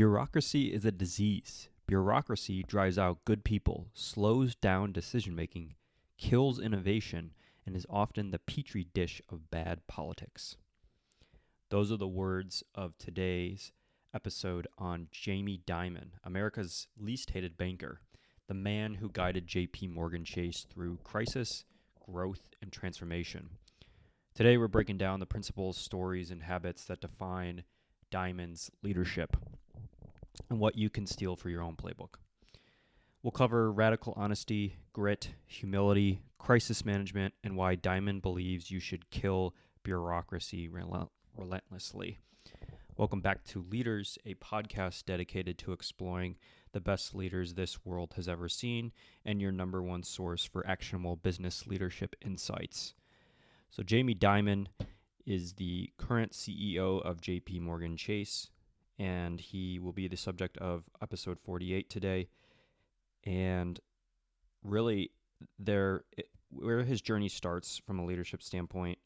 Bureaucracy is a disease. Bureaucracy drives out good people, slows down decision-making, kills innovation, and is often the petri dish of bad politics. Those are the words of today's episode on Jamie Dimon, America's least hated banker, the man who guided JPMorgan Chase through crisis, growth, and transformation. Today we're breaking down the principles, stories, and habits that define Dimon's leadership and what you can steal for your own playbook. We'll cover radical honesty, grit, humility, crisis management, and why Dimon believes you should kill bureaucracy relentlessly. Welcome back to Leaders, a podcast dedicated to exploring the best leaders this world has ever seen and your number one source for actionable business leadership insights. So Jamie Dimon is the current CEO of JPMorgan Chase, and he will be the subject of episode 48 today. And really, where his journey starts from a leadership standpoint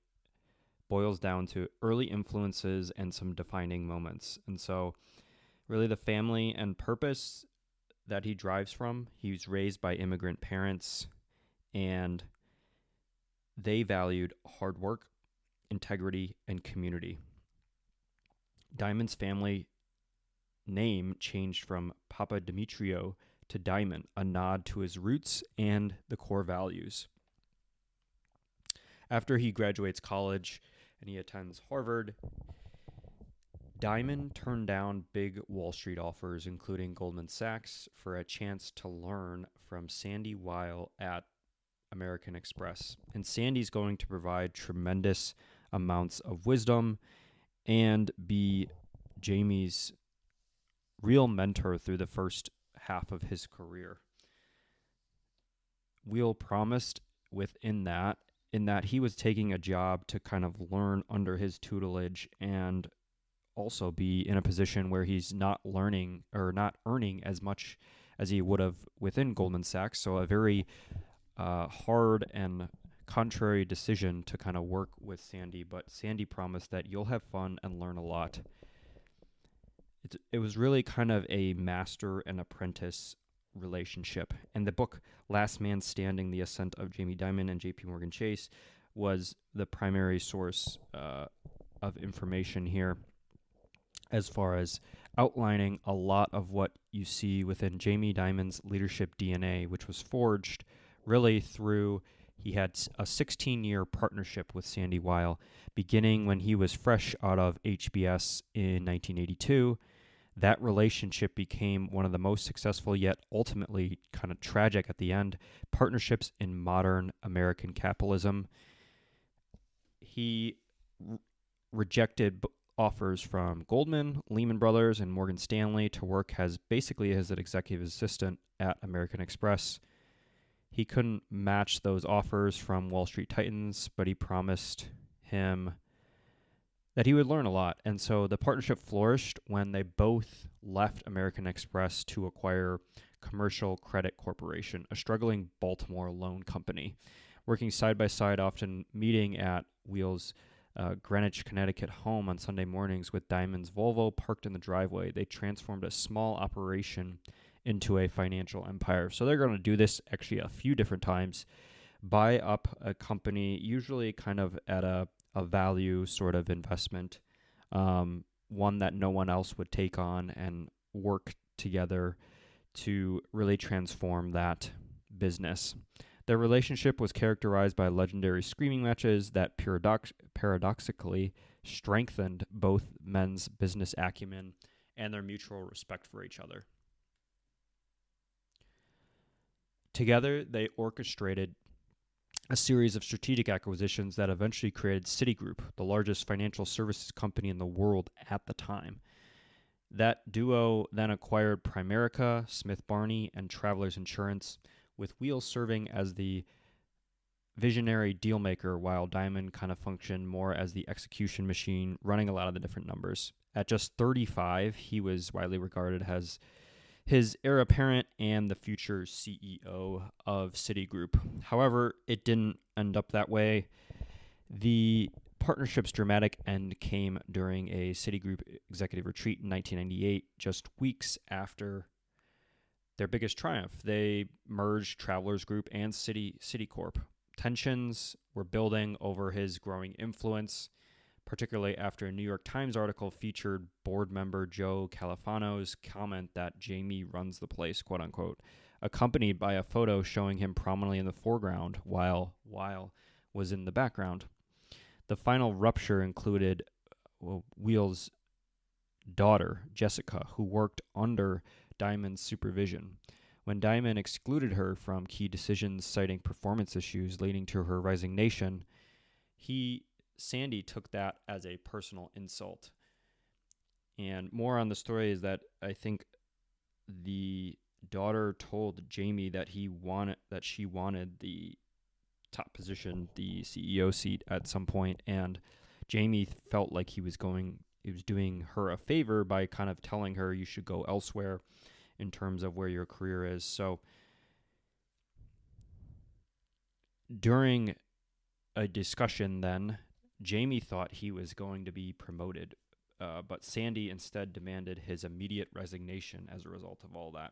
boils down to early influences and some defining moments. And so really the family and purpose that he drives from, he was raised by immigrant parents, and they valued hard work, integrity, and community. Dimon's family name changed from Papa Demetrio to Dimon, a nod to his roots and the core values. After he graduates college and he attends Harvard, Dimon turned down big Wall Street offers, including Goldman Sachs, for a chance to learn from Sandy Weil at American Express. And Sandy's going to provide tremendous amounts of wisdom and be Jamie's real mentor through the first half of his career. Weil promised in that he was taking a job to kind of learn under his tutelage and also be in a position where he's not learning or not earning as much as he would have within Goldman Sachs. So a very hard and contrary decision to kind of work with Sandy, but Sandy promised that you'll have fun and learn a lot. It was really kind of a master and apprentice relationship. And the book Last Man Standing, The Ascent of Jamie Dimon and JPMorgan Chase was the primary source of information here as far as outlining a lot of what you see within Jamie Dimon's leadership DNA, which was forged really through he had a 16-year partnership with Sandy Weil, beginning when he was fresh out of HBS in 1982. That relationship became one of the most successful, yet ultimately kind of tragic at the end, partnerships in modern American capitalism. He rejected offers from Goldman, Lehman Brothers, and Morgan Stanley to work as an executive assistant at American Express. He couldn't match those offers from Wall Street Titans, but he promised him that he would learn a lot. And so the partnership flourished when they both left American Express to acquire Commercial Credit Corporation, a struggling Baltimore loan company. Working side by side, often meeting at Weil's Greenwich, Connecticut home on Sunday mornings with Dimon's Volvo parked in the driveway, they transformed a small operation into a financial empire. So they're going to do this actually a few different times, buy up a company, usually kind of at a value sort of investment, one that no one else would take on, and work together to really transform that business. Their relationship was characterized by legendary screaming matches that paradoxically strengthened both men's business acumen and their mutual respect for each other. Together, they orchestrated a series of strategic acquisitions that eventually created Citigroup, the largest financial services company in the world at the time. That duo then acquired Primerica, Smith Barney, and Travelers Insurance, with Weil serving as the visionary dealmaker while Dimon kind of functioned more as the execution machine, running a lot of the different numbers. At just 35, he was widely regarded as his heir apparent and the future CEO of Citigroup. However, it didn't end up that way. The partnership's dramatic end came during a Citigroup executive retreat in 1998, just weeks after their biggest triumph. They merged Travelers Group and Citicorp. Tensions were building over his growing influence, particularly after a New York Times article featured board member Joe Califano's comment that Jamie runs the place, quote unquote, accompanied by a photo showing him prominently in the foreground while was in the background. The final rupture included Wheel's daughter, Jessica, who worked under Dimon's supervision. When Dimon excluded her from key decisions, citing performance issues leading to her resignation, Sandy took that as a personal insult. And more on the story is that I think the daughter told Jamie that she wanted the top position, the CEO seat at some point, and Jamie felt like he was doing her a favor by kind of telling her you should go elsewhere in terms of where your career is. So during a discussion then, Jamie thought he was going to be promoted, but Sandy instead demanded his immediate resignation as a result of all that.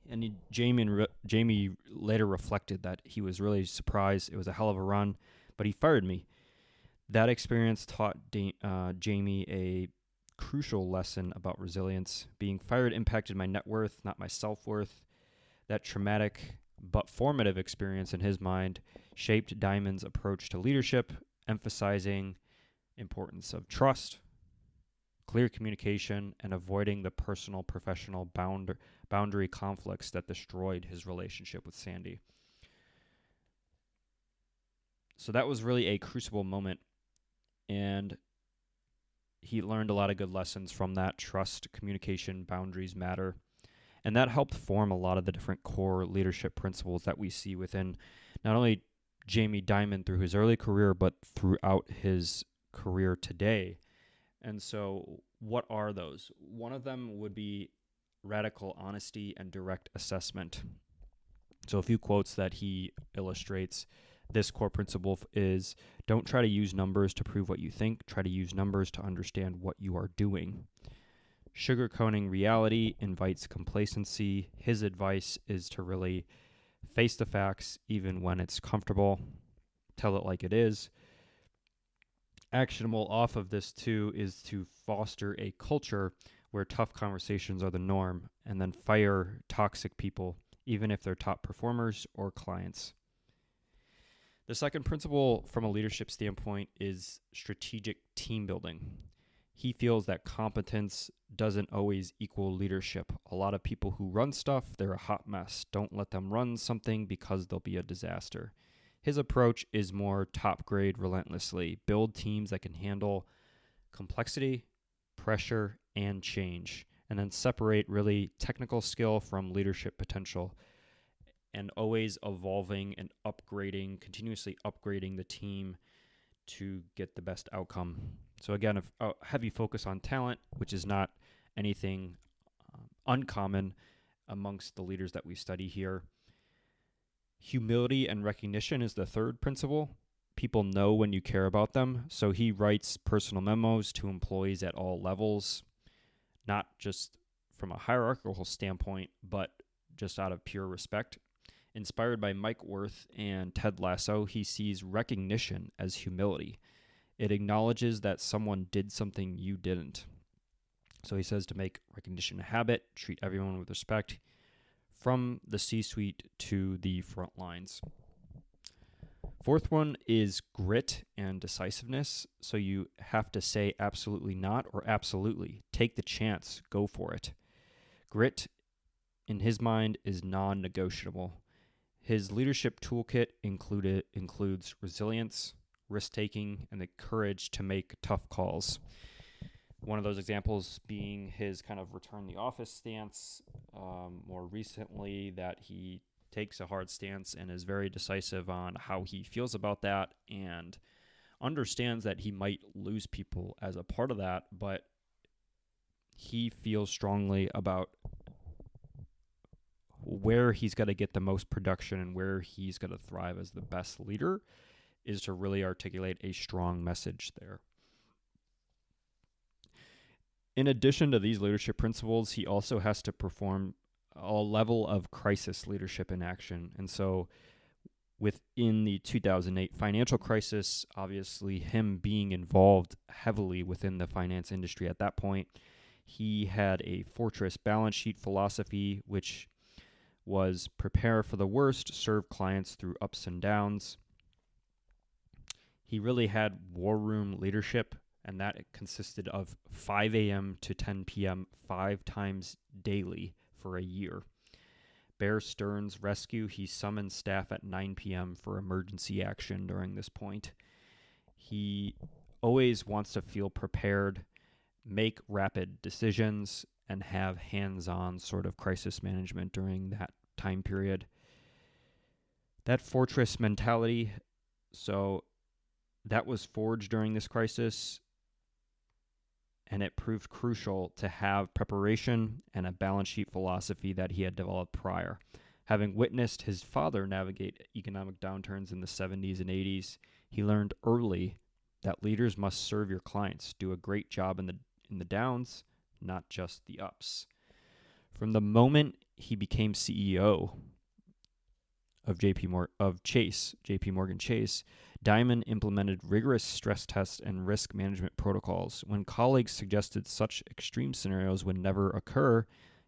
And Jamie later reflected that he was really surprised. It was a hell of a run, but he fired me. That experience taught Jamie a crucial lesson about resilience. Being fired impacted my net worth, not my self-worth. That traumatic but formative experience in his mind shaped Dimon's approach to leadership, emphasizing importance of trust, clear communication, and avoiding the personal-professional boundary conflicts that destroyed his relationship with Sandy. So that was really a crucible moment, and he learned a lot of good lessons from that. Trust, communication, boundaries matter. And that helped form a lot of the different core leadership principles that we see within not only Jamie Dimon through his early career, but throughout his career today. And so what are those? One of them would be radical honesty and direct assessment. So a few quotes that he illustrates this core principle is: don't try to use numbers to prove what you think. Try to use numbers to understand what you are doing. Sugarcoating reality invites complacency. His advice is to really face the facts even when it's comfortable. Tell it like it is. Actionable off of this too is to foster a culture where tough conversations are the norm, and then fire toxic people, even if they're top performers or clients. The second principle from a leadership standpoint is strategic team building. He feels that competence doesn't always equal leadership. A lot of people who run stuff, they're a hot mess. Don't let them run something because they'll be a disaster. His approach is more top grade relentlessly. Build teams that can handle complexity, pressure, and change, and then separate really technical skill from leadership potential, and always evolving and upgrading, continuously upgrading the team to get the best outcome. So again, a heavy focus on talent, which is not anything uncommon amongst the leaders that we study here. Humility and recognition is the third principle. People know when you care about them. So he writes personal memos to employees at all levels, not just from a hierarchical standpoint, but just out of pure respect. Inspired by Mike Wirth and Ted Lasso, he sees recognition as humility. It acknowledges that someone did something you didn't. So he says to make recognition a habit, treat everyone with respect, from the C-suite to the front lines. Fourth one is grit and decisiveness. So you have to say absolutely not or absolutely. Take the chance. Go for it. Grit, in his mind, is non-negotiable. His leadership toolkit includes resilience, risk-taking, and the courage to make tough calls. One of those examples being his kind of return the office stance. More recently, that he takes a hard stance and is very decisive on how he feels about that, and understands that he might lose people as a part of that, but he feels strongly about where he's got to get the most production and where he's going to thrive as the best leader is to really articulate a strong message there. In addition to these leadership principles, he also has to perform a level of crisis leadership in action. And so within the 2008 financial crisis, obviously him being involved heavily within the finance industry at that point, he had a fortress balance sheet philosophy, which was prepare for the worst, serve clients through ups and downs. He really had war room leadership, and that consisted of 5 a.m. to 10 p.m. 5 times daily for a year. Bear Stearns rescue, he summoned staff at 9 p.m. for emergency action during this point. He always wants to feel prepared, make rapid decisions, and have hands-on sort of crisis management during that time period. That fortress mentality, so that was forged during this crisis, and it proved crucial to have preparation and a balance sheet philosophy that he had developed prior. Having witnessed his father navigate economic downturns in the 70s and 80s, he learned early that leaders must serve your clients, do a great job in the downs, not just the ups. From the moment he became CEO of JPMorgan Chase, Dimon implemented rigorous stress tests and risk management protocols. When colleagues suggested such extreme scenarios would never occur,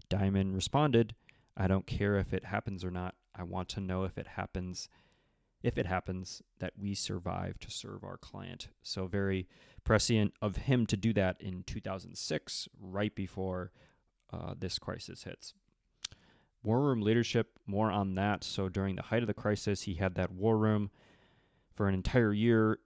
Dimon responded, "I don't care if it happens or not. I want to know if it happens, that we survive to serve our client." So very prescient of him to do that in 2006, right before this crisis hits. War room leadership, more on that. So during the height of the crisis, he had that war room for an entire year.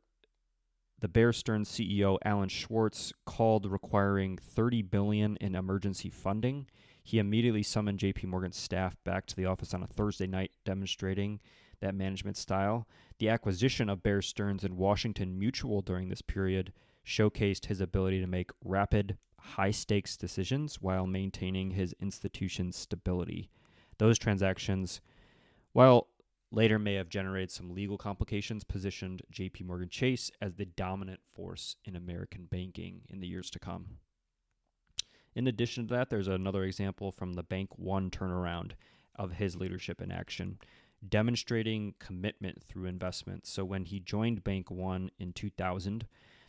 The Bear Stearns CEO, Alan Schwartz, called requiring $30 billion in emergency funding. He immediately summoned JPMorgan staff back to the office on a Thursday night, demonstrating that management style. The acquisition of Bear Stearns and Washington Mutual during this period showcased his ability to make rapid, high-stakes decisions while maintaining his institution's stability. Those transactions, while later may have generated some legal complications, positioned JPMorgan Chase as the dominant force in American banking in the years to come. In addition to that, there's another example from the Bank One turnaround of his leadership in action, demonstrating commitment through investment. So when he joined Bank One in 2000,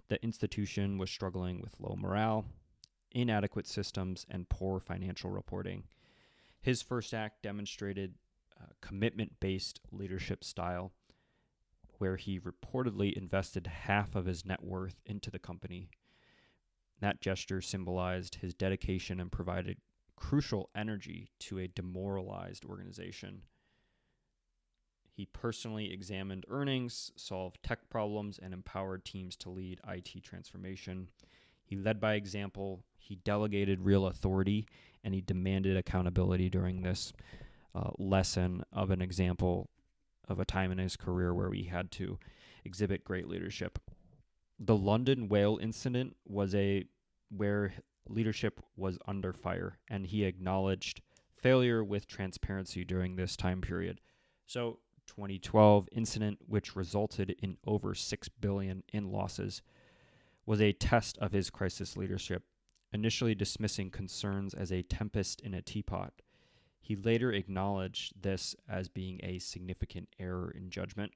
the institution was struggling with low morale, inadequate systems, and poor financial reporting. His first act demonstrated commitment-based leadership style, where he reportedly invested half of his net worth into the company. That gesture symbolized his dedication and provided crucial energy to a demoralized organization. He personally examined earnings, solved tech problems, and empowered teams to lead IT transformation. He led by example, he delegated real authority, and he demanded accountability during this lesson of an example of a time in his career where he had to exhibit great leadership. The London whale incident was where leadership was under fire, and he acknowledged failure with transparency during this time period. So 2012 incident, which resulted in over $6 billion in losses, was a test of his crisis leadership, initially dismissing concerns as a tempest in a teapot. He later acknowledged this as being a significant error in judgment.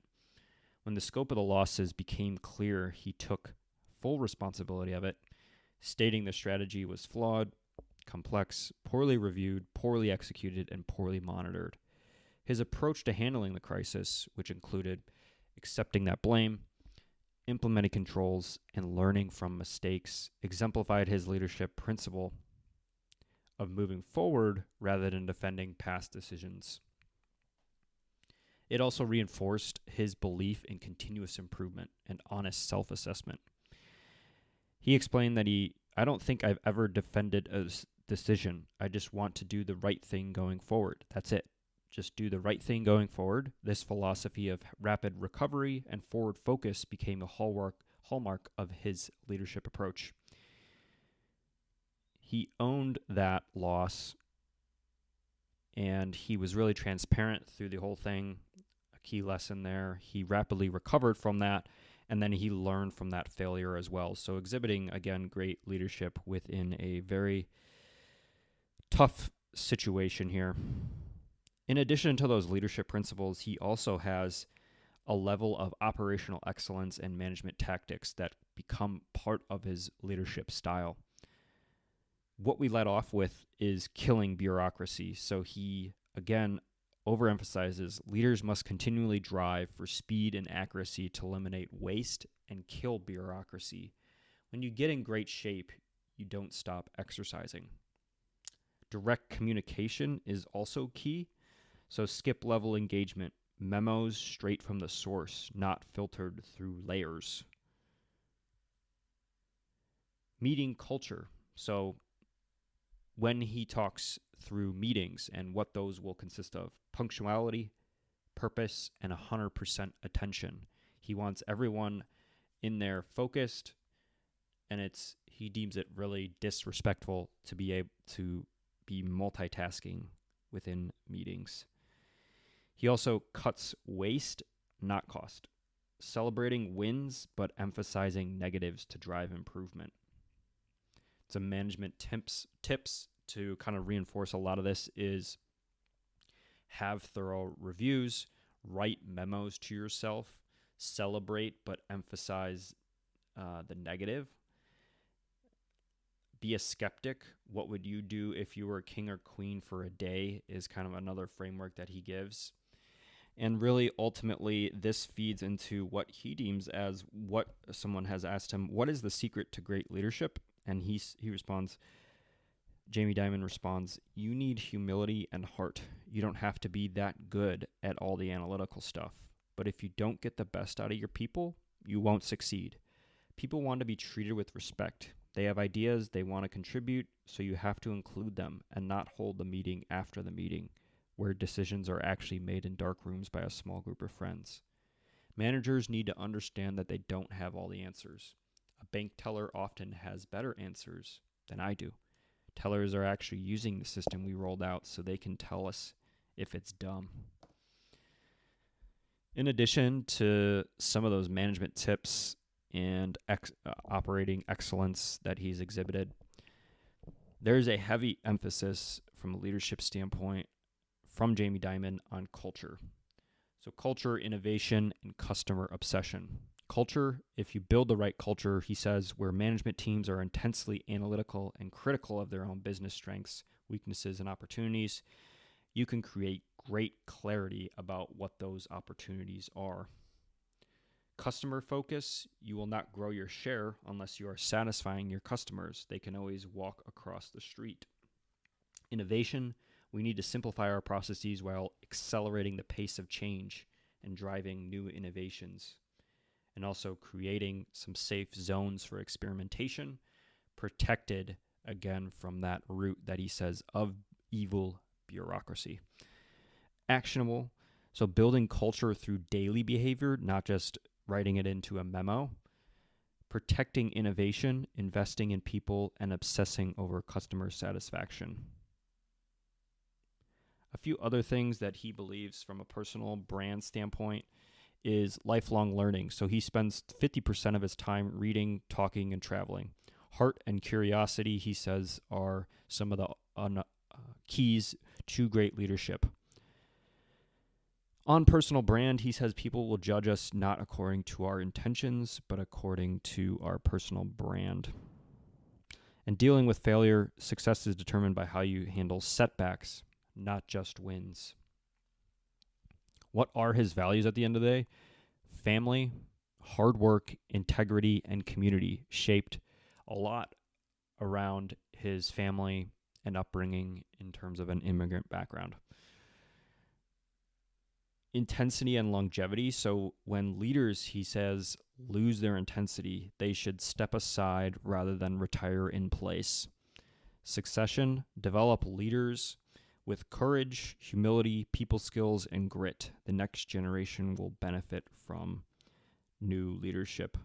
When the scope of the losses became clear, he took full responsibility of it, stating the strategy was flawed, complex, poorly reviewed, poorly executed, and poorly monitored. His approach to handling the crisis, which included accepting that blame, implementing controls, and learning from mistakes, exemplified his leadership principle of moving forward rather than defending past decisions. It also reinforced his belief in continuous improvement and honest self-assessment. He explained that I don't think I've ever defended a decision. I just want to do the right thing going forward. That's it. Just do the right thing going forward. This philosophy of rapid recovery and forward focus became a hallmark of his leadership approach. He owned that loss, and he was really transparent through the whole thing. a key lesson there. He rapidly recovered from that, and then he learned from that failure as well. So exhibiting, again, great leadership within a very tough situation here. In addition to those leadership principles, he also has a level of operational excellence and management tactics that become part of his leadership style. What we let off with is killing bureaucracy. So he, again, overemphasizes leaders must continually drive for speed and accuracy to eliminate waste and kill bureaucracy. When you get in great shape, you don't stop exercising. Direct communication is also key. So skip level engagement, memos straight from the source, not filtered through layers. Meeting culture. So when he talks through meetings and what those will consist of, punctuality, purpose, and 100% attention. He wants everyone in there focused, and he deems it really disrespectful to be able to be multitasking within meetings. He also cuts waste, not cost, celebrating wins but emphasizing negatives to drive improvement. Some management tips to kind of reinforce a lot of this is have thorough reviews, write memos to yourself, celebrate but emphasize the negative. Be a skeptic. What would you do if you were king or queen for a day is kind of another framework that he gives. And really, ultimately, this feeds into what he deems as what someone has asked him, what is the secret to great leadership? And he responds, Jamie Dimon responds, you need humility and heart. You don't have to be that good at all the analytical stuff. But if you don't get the best out of your people, you won't succeed. People want to be treated with respect. They have ideas, they want to contribute, so you have to include them and not hold the meeting after the meeting, where decisions are actually made in dark rooms by a small group of friends. Managers need to understand that they don't have all the answers. A bank teller often has better answers than I do. Tellers are actually using the system we rolled out so they can tell us if it's dumb. In addition to some of those management tips and operating excellence that he's exhibited, there's a heavy emphasis from a leadership standpoint from Jamie Dimon on culture. So culture, innovation, and customer obsession. Culture, if you build the right culture, he says, where management teams are intensely analytical and critical of their own business strengths, weaknesses, and opportunities, you can create great clarity about what those opportunities are. Customer focus, you will not grow your share unless you are satisfying your customers. They can always walk across the street. Innovation, we need to simplify our processes while accelerating the pace of change and driving new innovations. And also creating some safe zones for experimentation, protected, again, from that root that he says of evil bureaucracy. Actionable, so building culture through daily behavior, not just writing it into a memo. Protecting innovation, investing in people, and obsessing over customer satisfaction. A few other things that he believes from a personal brand standpoint is lifelong learning. So he spends 50% of his time reading, talking, and traveling. Heart and curiosity, he says, are some of the keys to great leadership. On personal brand, he says people will judge us not according to our intentions, but according to our personal brand. And dealing with failure, success is determined by how you handle setbacks, not just wins. What are his values at the end of the day? Family, hard work, integrity, and community, shaped a lot around his family and upbringing in terms of an immigrant background. Intensity and longevity. So when leaders, he says, lose their intensity, they should step aside rather than retire in place. Succession, develop leaders with courage, humility, people skills, and grit. The next generation will benefit from new leadership.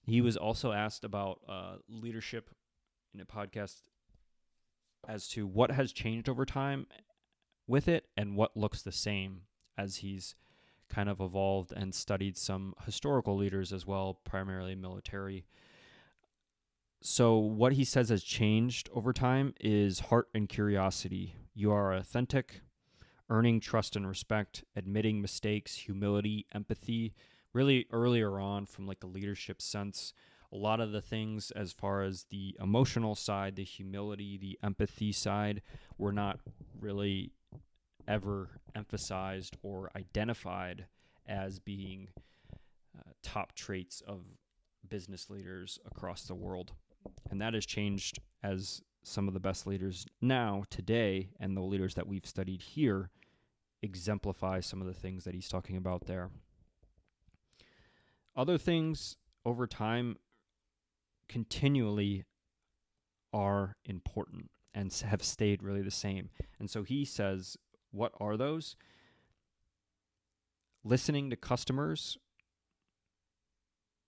He was also asked about leadership in a podcast as to what has changed over time. with it and what looks the same, as he's kind of evolved and studied some historical leaders as well, primarily military. So what he says has changed over time is heart and curiosity. You are authentic, earning trust and respect, admitting mistakes, humility, empathy. Really earlier on, from like a leadership sense, a lot of the things as far as the emotional side, the humility, the empathy side, were not really ever emphasized or identified as being top traits of business leaders across the world. And that has changed as some of the best leaders now, today, and the leaders that we've studied here exemplify some of the things that he's talking about there. Other things over time continually are important and have stayed really the same. And so he says, what are those? Listening to customers,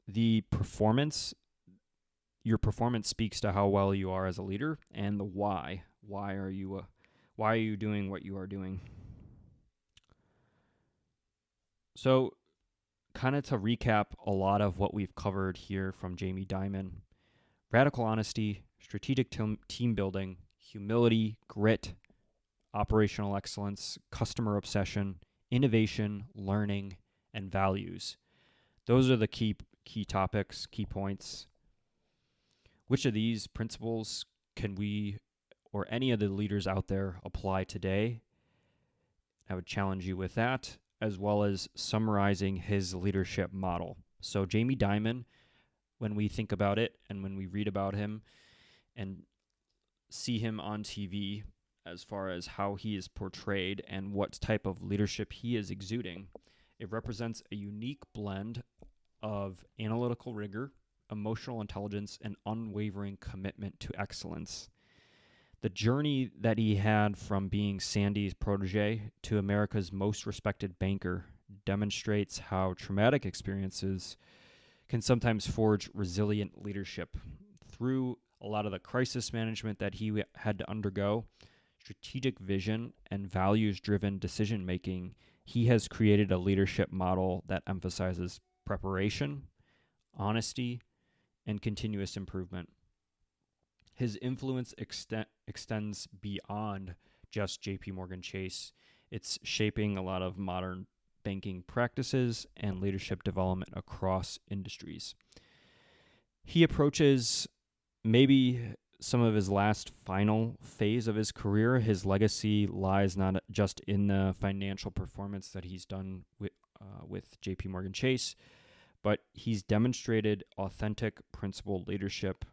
the performance, your performance speaks to how well you are as a leader, and the why. Why are you doing what you are doing? So, kind of to recap a lot of what we've covered here from Jamie Dimon: radical honesty, strategic team building, humility, grit, operational excellence, customer obsession, innovation, learning, and values. Those are the key topics, key points. Which of these principles can we or any of the leaders out there apply today? I would challenge you with that, as well as summarizing his leadership model. So Jamie Dimon, when we think about it and when we read about him and see him on TV, as far as how he is portrayed and what type of leadership he is exuding, it represents a unique blend of analytical rigor, emotional intelligence, and unwavering commitment to excellence. The journey that he had from being Sandy's protege to America's most respected banker demonstrates how traumatic experiences can sometimes forge resilient leadership. Through a lot of the crisis management that he had to undergo, strategic vision, and values-driven decision-making, he has created a leadership model that emphasizes preparation, honesty, and continuous improvement. His influence extends beyond just JPMorgan Chase. It's shaping a lot of modern banking practices and leadership development across industries. He approaches maybe some of his last final phase of his career. His legacy lies not just in the financial performance that he's done with JPMorgan Chase, but he's demonstrated authentic, principled leadership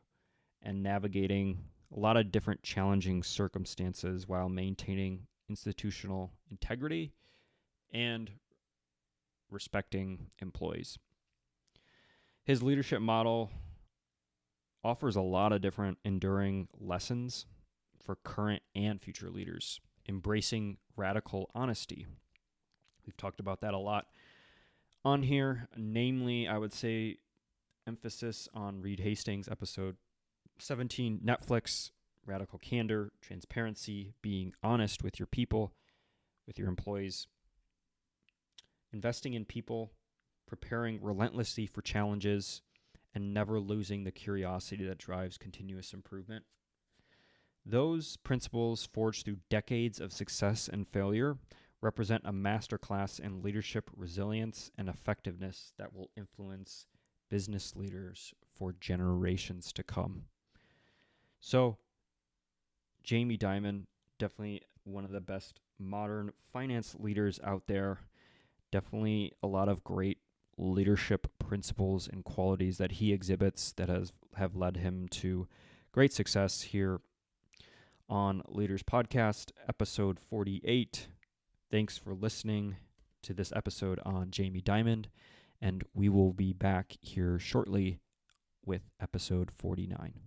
and navigating a lot of different challenging circumstances while maintaining institutional integrity and respecting employees. His leadership model offers a lot of different enduring lessons for current and future leaders, embracing radical honesty. We've talked about that a lot on here, namely, I would say, emphasis on Reed Hastings, episode 17, Netflix, radical candor, transparency, being honest with your people, with your employees, investing in people, preparing relentlessly for challenges, and never losing the curiosity that drives continuous improvement. Those principles, forged through decades of success and failure, represent a masterclass in leadership resilience and effectiveness that will influence business leaders for generations to come. So, Jamie Dimon, definitely one of the best modern finance leaders out there. Definitely a lot of great leadership principles and qualities that he exhibits that have led him to great success here on Leaders Podcast, episode 48. Thanks for listening to this episode on Jamie Dimon, and we will be back here shortly with episode 49.